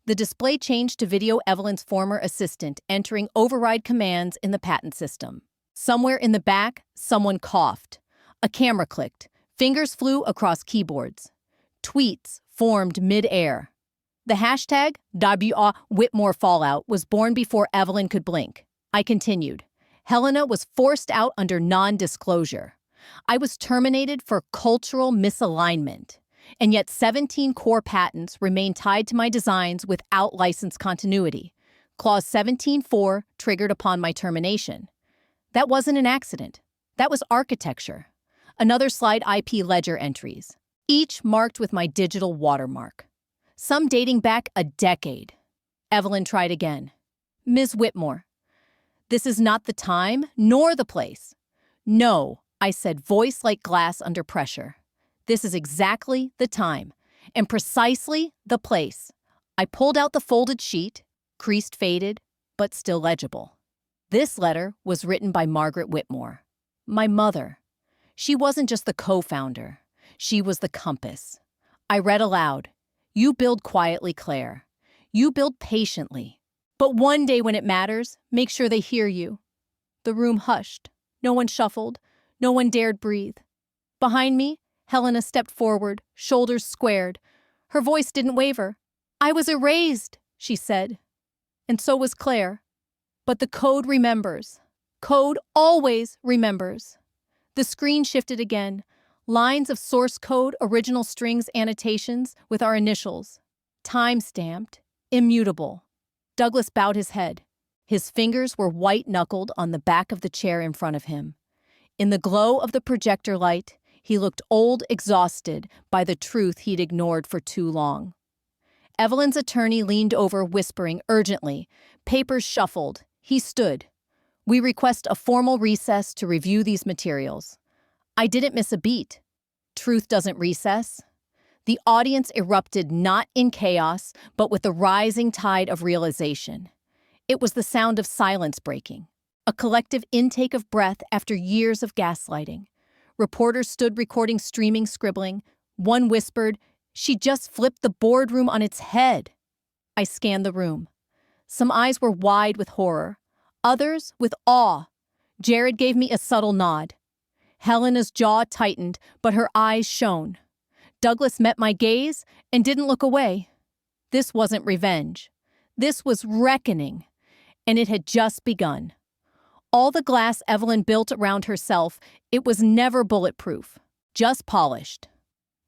The display changed to video Evelyn's former assistant entering override commands in the patent system. Somewhere in the back, someone coughed. A camera clicked. Fingers flew across keyboards. Tweets formed mid-air. The hashtag Whitmore Fallout was born before Evelyn could blink. I continued. Helena was forced out under non-disclosure. I was terminated for cultural misalignment. And yet 17 core patents remain tied to my designs without license continuity. Clause 17.4 triggered upon my termination. That wasn't an accident. That was architecture. Another slide, IP ledger entries, each marked with my digital watermark. Some dating back a decade. Evelyn tried again. Ms. Whitmore, this is not the time nor the place. No, I said, voice like glass under pressure. This is exactly the time and precisely the place. I pulled out the folded sheet, creased, faded, but still legible. This letter was written by Margaret Whitmore, my mother. She wasn't just the co-founder. She was the compass. I read aloud. You build quietly, Claire. You build patiently. But one day when it matters, make sure they hear you. The room hushed. No one shuffled. No one dared breathe. Behind me, Helena stepped forward, shoulders squared. Her voice didn't waver. I was erased, she said. And so was Claire. But the code remembers. Code always remembers. The screen shifted again. Lines of source code, original strings, annotations with our initials. Time-stamped, immutable. Douglas bowed his head. His fingers were white-knuckled on the back of the chair in front of him. In the glow of the projector light, He looked old, exhausted by the truth he'd ignored for too long. Evelyn's attorney leaned over, whispering urgently. Papers shuffled. He stood. We request a formal recess to review these materials. I didn't miss a beat. Truth doesn't recess. The audience erupted not in chaos, but with the rising tide of realization. It was the sound of silence breaking, a collective intake of breath after years of gaslighting. Reporters stood recording streaming scribbling. One whispered, "She just flipped the boardroom on its head." I scanned the room. Some eyes were wide with horror, others with awe. Jared gave me a subtle nod. Helena's jaw tightened, but her eyes shone. Douglas met my gaze and didn't look away. This wasn't revenge. This was reckoning, and it had just begun. All the glass Evelyn built around herself, it was never bulletproof, just polished.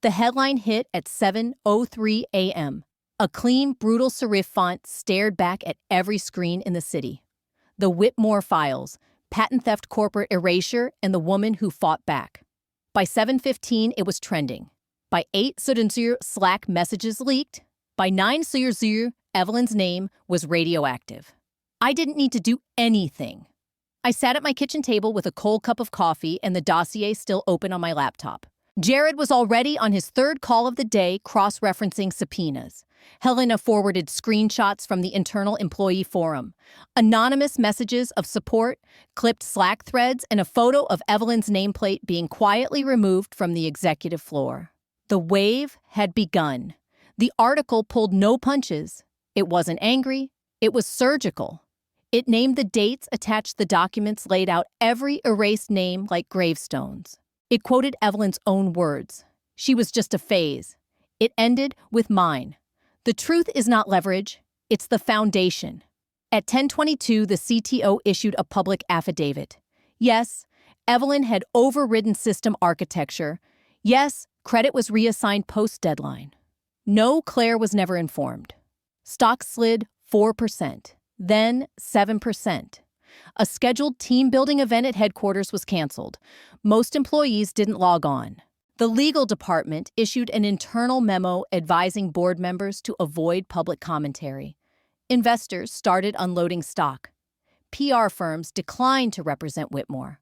The headline hit at 7:03 a.m. A clean, brutal serif font stared back at every screen in the city. The Whitmore Files, patent theft, corporate erasure, and the woman who fought back. By 7:15, it was trending. By 8:00, Slack messages leaked. By 9:00, Evelyn's name was radioactive. I didn't need to do anything. I sat at my kitchen table with a cold cup of coffee and the dossier still open on my laptop. Jared was already on his third call of the day, cross-referencing subpoenas. Helena forwarded screenshots from the internal employee forum, anonymous messages of support, clipped Slack threads, and a photo of Evelyn's nameplate being quietly removed from the executive floor. The wave had begun. The article pulled no punches. It wasn't angry. It was surgical. It named the dates, attached the documents, laid out every erased name like gravestones. It quoted Evelyn's own words. She was just a phase. It ended with mine. The truth is not leverage. It's the foundation. At 10:22, the CTO issued a public affidavit. Yes, Evelyn had overridden system architecture. Yes, credit was reassigned post-deadline. No, Claire was never informed. Stocks slid 4%, then 7%. A scheduled team-building event at headquarters was canceled. Most employees didn't log on. The legal department issued an internal memo advising board members to avoid public commentary. Investors started unloading stock. PR firms declined to represent Whitmore.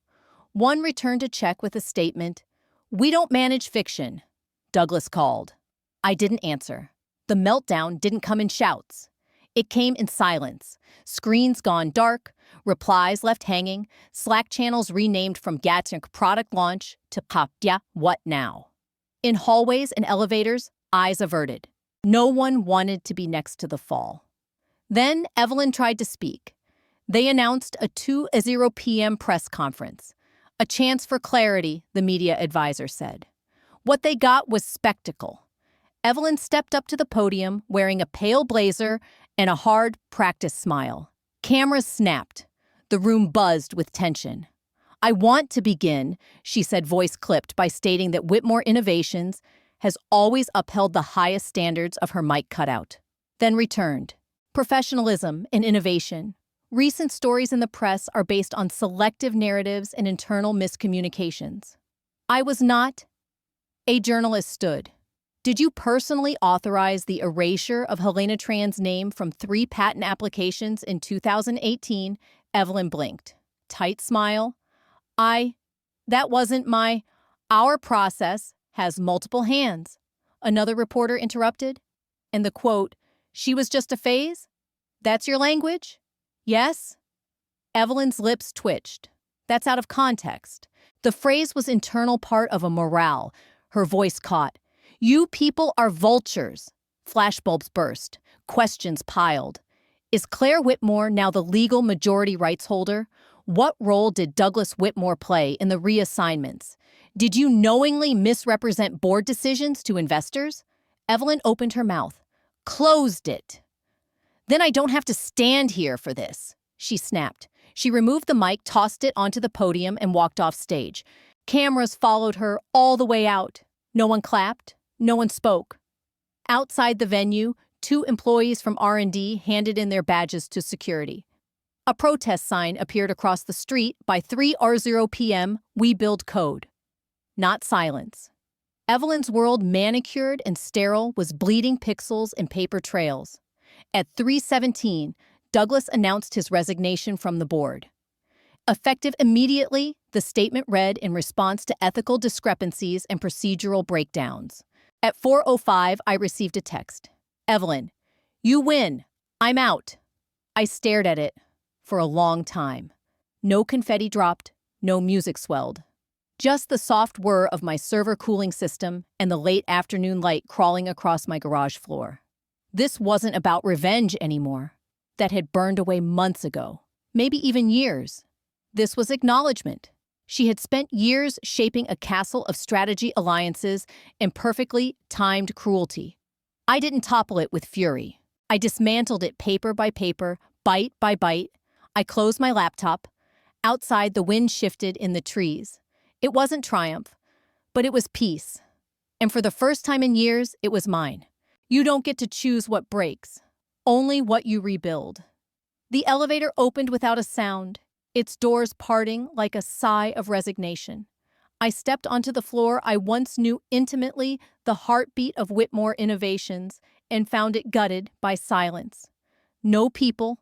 One returned a check with a statement, "We don't manage fiction." Douglas called. I didn't answer. The meltdown didn't come in shouts. It came in silence. Screens gone dark, replies left hanging, Slack channels renamed from Gatink product launch to Papya what now. In hallways and elevators, eyes averted. No one wanted to be next to the fall. Then Evelyn tried to speak. They announced a 2:00 p.m. press conference. A chance for clarity, the media advisor said. What they got was spectacle. Evelyn stepped up to the podium wearing a pale blazer and a hard, practiced smile. Cameras snapped. The room buzzed with tension. "I want to begin," she said, voice clipped, by stating that Whitmore Innovations has always upheld the highest standards of her mic cutout. Then returned. Professionalism and innovation. Recent stories in the press are based on selective narratives and internal miscommunications. I was not. A journalist stood. Did you personally authorize the erasure of Helena Tran's name from 3 patent applications in 2018? Evelyn blinked. Tight smile. That wasn't my. Our process has multiple hands. Another reporter interrupted. And the quote, "She was just a phase? That's your language?" Yes? Evelyn's lips twitched. That's out of context. The phrase was internal part of a morale. Her voice caught. You people are vultures. Flashbulbs burst. Questions piled. Is Claire Whitmore now the legal majority rights holder? What role did Douglas Whitmore play in the reassignments? Did you knowingly misrepresent board decisions to investors? Evelyn opened her mouth. Closed it. Then I don't have to stand here for this, she snapped. She removed the mic, tossed it onto the podium, and walked off stage. Cameras followed her all the way out. No one clapped. No one spoke. Outside the venue, 2 employees from R&D handed in their badges to security. A protest sign appeared across the street. By 3:00 p.m., we build code. not silence. Evelyn's world, manicured and sterile, was bleeding pixels and paper trails. At 3:17, Douglas announced his resignation from the board. Effective immediately, the statement read in response to ethical discrepancies and procedural breakdowns. At 4:05, I received a text. Evelyn, you win. I'm out. I stared at it for a long time. No confetti dropped, no music swelled. Just the soft whir of my server cooling system and the late afternoon light crawling across my garage floor. This wasn't about revenge anymore. That had burned away months ago, maybe even years. This was acknowledgement. She had spent years shaping a castle of strategy, alliances, and perfectly timed cruelty. I didn't topple it with fury. I dismantled it paper by paper, bite by bite. I closed my laptop. Outside, the wind shifted in the trees. It wasn't triumph, but it was peace. And for the first time in years, it was mine. You don't get to choose what breaks, only what you rebuild. The elevator opened without a sound, its doors parting like a sigh of resignation. I stepped onto the floor I once knew intimately, the heartbeat of Whitmore Innovations, and found it gutted by silence. No people,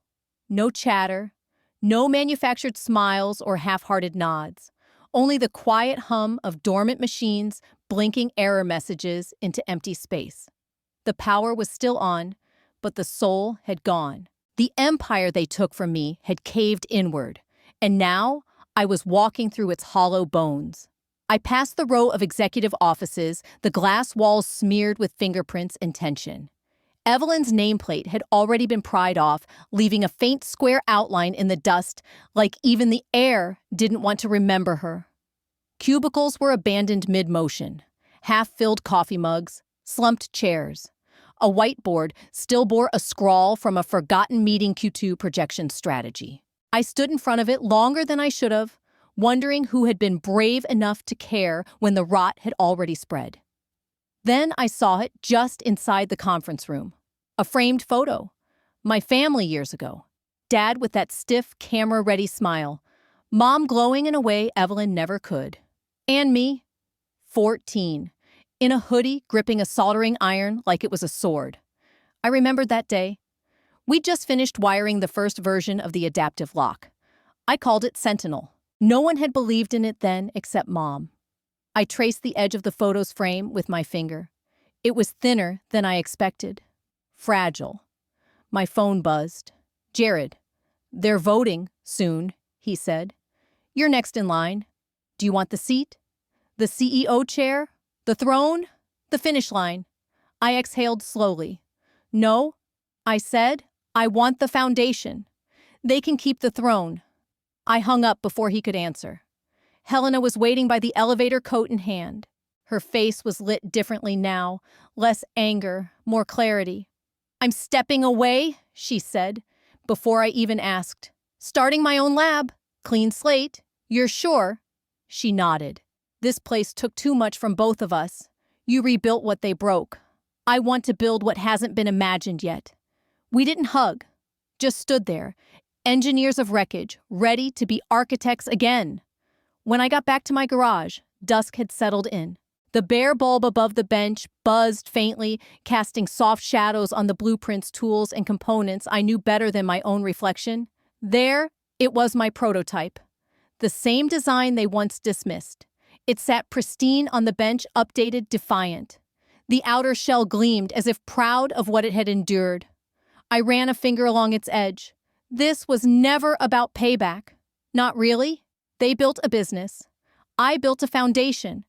no chatter, no manufactured smiles or half-hearted nods. Only the quiet hum of dormant machines blinking error messages into empty space. The power was still on, but the soul had gone. The empire they took from me had caved inward, and now I was walking through its hollow bones. I passed the row of executive offices, the glass walls smeared with fingerprints and tension. Evelyn's nameplate had already been pried off, leaving a faint square outline in the dust, like even the air didn't want to remember her. Cubicles were abandoned mid-motion. Half-filled coffee mugs, slumped chairs. A whiteboard still bore a scrawl from a forgotten meeting Q2 projection strategy. I stood in front of it longer than I should have, wondering who had been brave enough to care when the rot had already spread. Then I saw it just inside the conference room. A framed photo. My family years ago. Dad with that stiff, camera-ready smile. Mom glowing in a way Evelyn never could. And me, 14, in a hoodie gripping a soldering iron like it was a sword. I remembered that day. We'd just finished wiring the first version of the adaptive lock. I called it Sentinel. No one had believed in it then except Mom. I traced the edge of the photo's frame with my finger. It was thinner than I expected. Fragile. My phone buzzed. Jared, they're voting soon, he said. You're next in line. Do you want the seat? The CEO chair? The throne? The finish line? I exhaled slowly. No, I said, I want the foundation. They can keep the throne. I hung up before he could answer. Helena was waiting by the elevator, coat in hand. Her face was lit differently now, less anger, more clarity. I'm stepping away, she said, before I even asked. Starting my own lab. Clean slate. You're sure? She nodded. This place took too much from both of us. You rebuilt what they broke. I want to build what hasn't been imagined yet. We didn't hug, just stood there, engineers of wreckage, ready to be architects again. When I got back to my garage, dusk had settled in. The bare bulb above the bench buzzed faintly, casting soft shadows on the blueprints, tools, and components I knew better than my own reflection. There, it was my prototype. The same design they once dismissed. It sat pristine on the bench, updated, defiant. The outer shell gleamed as if proud of what it had endured. I ran a finger along its edge. This was never about payback. Not really. They built a business. I built a foundation.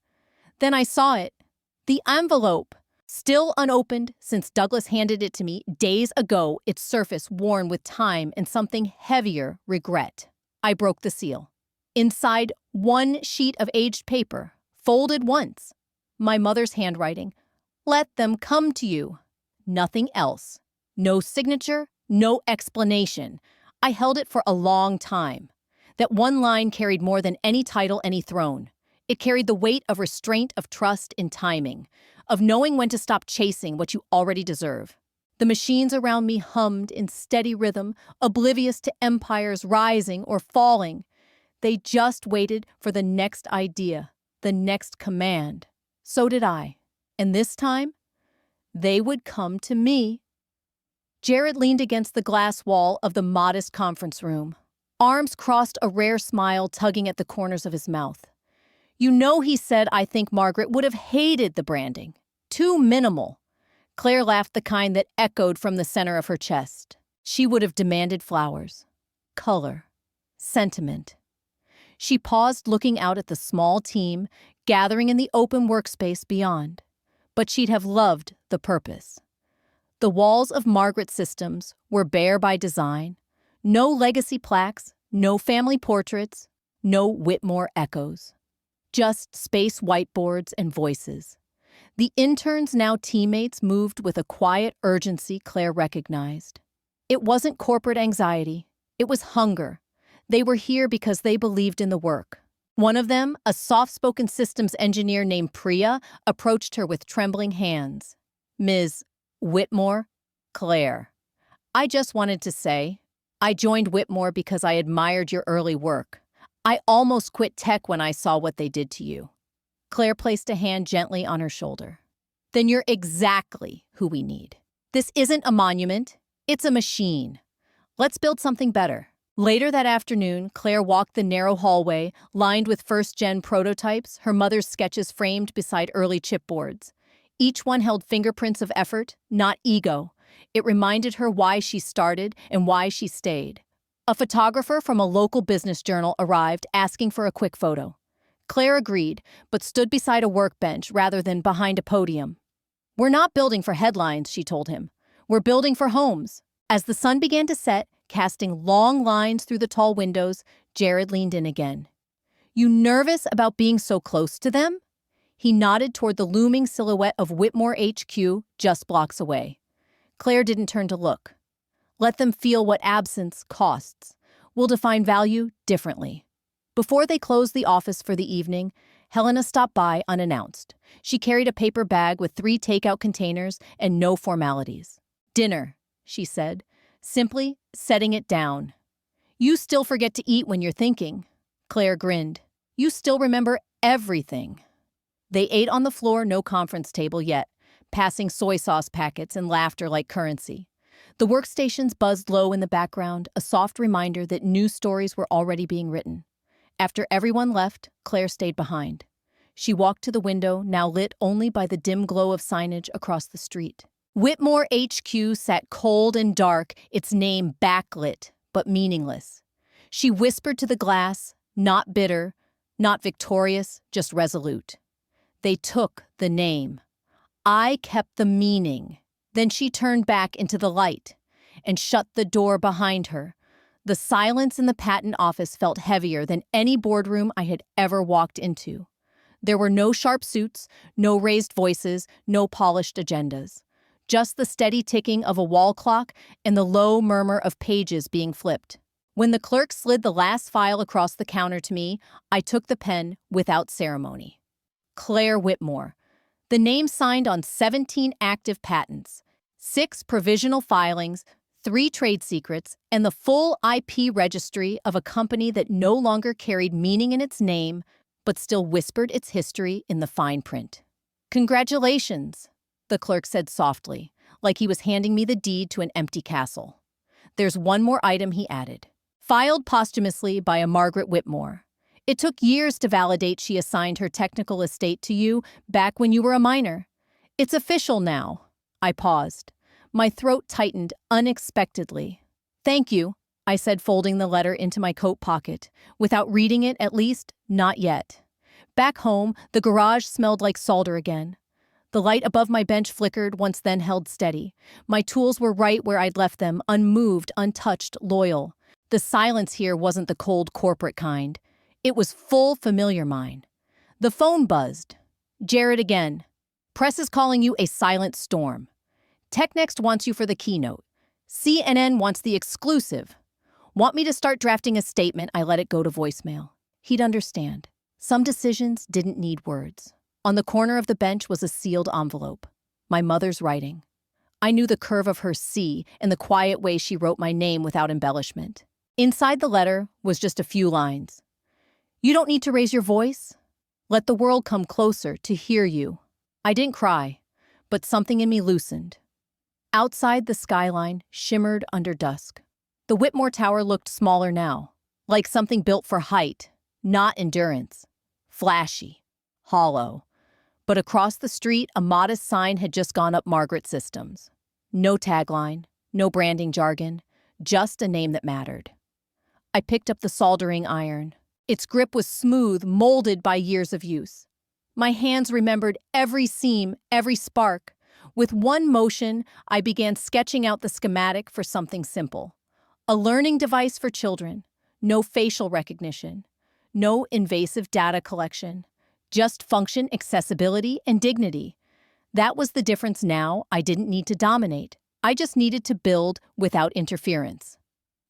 Then I saw it. The envelope. Still unopened since Douglas handed it to me days ago, its surface worn with time and something heavier, regret. I broke the seal. Inside, one sheet of aged paper, folded once. My mother's handwriting. Let them come to you. Nothing else. No signature, no explanation. I held it for a long time. That one line carried more than any title, any throne. It carried the weight of restraint, of trust in timing, of knowing when to stop chasing what you already deserve. The machines around me hummed in steady rhythm, oblivious to empires rising or falling. They just waited for the next idea, the next command. So did I. And this time, they would come to me. Jared leaned against the glass wall of the modest conference room. Arms crossed, a rare smile tugging at the corners of his mouth. You know, he said, I think Margaret would have hated the branding. Too minimal. Claire laughed, the kind that echoed from the center of her chest. She would have demanded flowers, color, sentiment. She paused, looking out at the small team gathering in the open workspace beyond. But she'd have loved the purpose. The walls of Margaret's systems were bare by design. No legacy plaques, no family portraits, no Whitmore echoes. Just space whiteboards and voices. The interns, now teammates, moved with a quiet urgency Claire recognized. It wasn't corporate anxiety. It was hunger. They were here because they believed in the work. One of them, a soft-spoken systems engineer named Priya, approached her with trembling hands. Ms. Whitmore, Claire. I just wanted to say, I joined Whitmore because I admired your early work. I almost quit tech when I saw what they did to you. Claire placed a hand gently on her shoulder. Then you're exactly who we need. This isn't a monument. It's a machine. Let's build something better. Later that afternoon, Claire walked the narrow hallway, lined with first-gen prototypes, her mother's sketches framed beside early chipboards. Each one held fingerprints of effort, not ego. It reminded her why she started and why she stayed. A photographer from a local business journal arrived, asking for a quick photo. Claire agreed, but stood beside a workbench rather than behind a podium. We're not building for headlines, she told him. We're building for homes. As the sun began to set, casting long lines through the tall windows, Jared leaned in again. You nervous about being so close to them? He nodded toward the looming silhouette of Whitmore HQ just blocks away. Claire didn't turn to look. Let them feel what absence costs. We'll define value differently. Before they closed the office for the evening, Helena stopped by unannounced. She carried a paper bag with 3 takeout containers and no formalities. Dinner, she said, simply setting it down. You still forget to eat when you're thinking. Claire grinned. You still remember everything. They ate on the floor, no conference table yet, passing soy sauce packets and laughter like currency. The workstations buzzed low in the background, a soft reminder that new stories were already being written. After everyone left, Claire stayed behind. She walked to the window, now lit only by the dim glow of signage across the street. Whitmore HQ sat cold and dark, its name backlit, but meaningless. She whispered to the glass, not bitter, not victorious, just resolute. They took the name. I kept the meaning. Then she turned back into the light and shut the door behind her. The silence in the patent office felt heavier than any boardroom I had ever walked into. There were no sharp suits, no raised voices, no polished agendas. Just the steady ticking of a wall clock and the low murmur of pages being flipped. When the clerk slid the last file across the counter to me, I took the pen without ceremony. Claire Whitmore. The name signed on 17 active patents, 6 provisional filings, 3 trade secrets, and the full IP registry of a company that no longer carried meaning in its name, but still whispered its history in the fine print. Congratulations, the clerk said softly, like he was handing me the deed to an empty castle. There's one more item, he added. Filed posthumously by a Margaret Whitmore. It took years to validate she assigned her technical estate to you back when you were a minor. It's official now. I paused. My throat tightened unexpectedly. Thank you, I said, folding the letter into my coat pocket. Without reading it, at least, not yet. Back home, the garage smelled like solder again. The light above my bench flickered, once then held steady. My tools were right where I'd left them, unmoved, untouched, loyal. The silence here wasn't the cold corporate kind. It was full, familiar mine. The phone buzzed. Jared again. Press is calling you a silent storm. TechNext wants you for the keynote. CNN wants the exclusive. Want me to start drafting a statement? I let it go to voicemail. He'd understand. Some decisions didn't need words. On the corner of the bench was a sealed envelope. My mother's writing. I knew the curve of her C and the quiet way she wrote my name without embellishment. Inside the letter was just a few lines. You don't need to raise your voice. Let the world come closer to hear you. I didn't cry, but something in me loosened. Outside, the skyline shimmered under dusk. The Whitmore Tower looked smaller now, like something built for height, not endurance. Flashy, hollow. But across the street, a modest sign had just gone up Margaret Systems. No tagline, no branding jargon, just a name that mattered. I picked up the soldering iron. Its grip was smooth, molded by years of use. My hands remembered every seam, every spark. With one motion, I began sketching out the schematic for something simple. A learning device for children. No facial recognition. No invasive data collection. Just function, accessibility, and dignity. That was the difference now. I didn't need to dominate. I just needed to build without interference.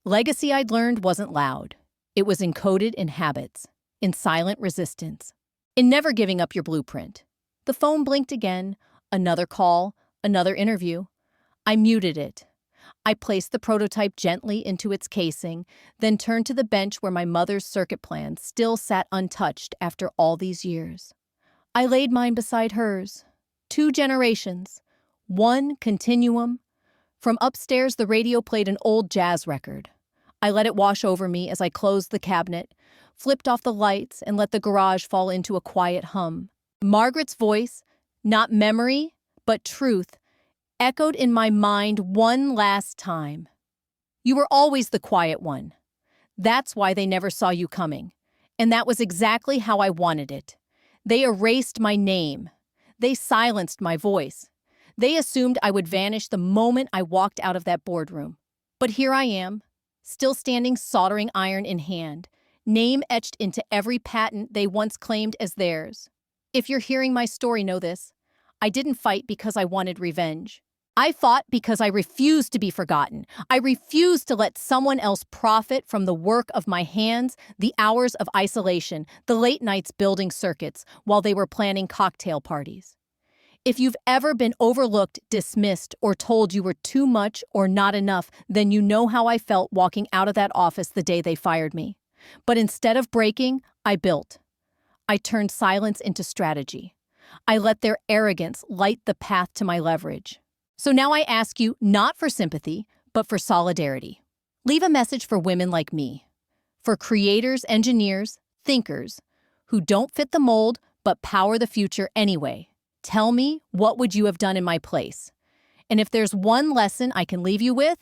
Legacy, I'd learned, wasn't loud. It was encoded in habits, in silent resistance, in never giving up your blueprint. The phone blinked again. Another call, another interview. I muted it. I placed the prototype gently into its casing, then turned to the bench where my mother's circuit plan still sat untouched after all these years. I laid mine beside hers. 2 generations. 1 continuum. From upstairs, the radio played an old jazz record. I let it wash over me as I closed the cabinet, flipped off the lights, and let the garage fall into a quiet hum. Margaret's voice, not memory, but truth, echoed in my mind one last time. You were always the quiet one. That's why they never saw you coming. And that was exactly how I wanted it. They erased my name. They silenced my voice. They assumed I would vanish the moment I walked out of that boardroom. But here I am, still standing, soldering iron in hand, name etched into every patent they once claimed as theirs. If you're hearing my story, know this. I didn't fight because I wanted revenge. I fought because I refused to be forgotten. I refused to let someone else profit from the work of my hands, the hours of isolation, the late nights building circuits while they were planning cocktail parties. If you've ever been overlooked, dismissed, or told you were too much or not enough, then you know how I felt walking out of that office the day they fired me. But instead of breaking, I built. I turned silence into strategy. I let their arrogance light the path to my leverage. So now I ask you not for sympathy, but for solidarity. Leave a message for women like me, for creators, engineers, thinkers, who don't fit the mold but power the future anyway. Tell me, what would you have done in my place? And if there's one lesson I can leave you with,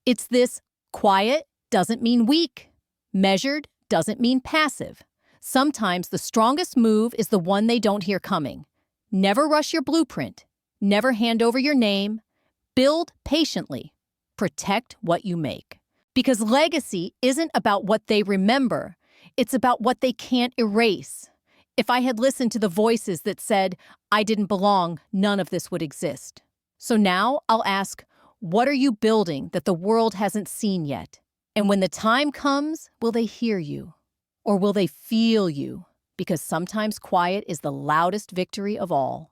it's this: quiet doesn't mean weak. Measured doesn't mean passive. Sometimes the strongest move is the one they don't hear coming. Never rush your blueprint. Never hand over your name. Build patiently. Protect what you make. Because legacy isn't about what they remember. It's about what they can't erase. If I had listened to the voices that said I didn't belong, none of this would exist. So now I'll ask, what are you building that the world hasn't seen yet? And when the time comes, will they hear you? Or will they feel you? Because sometimes quiet is the loudest victory of all.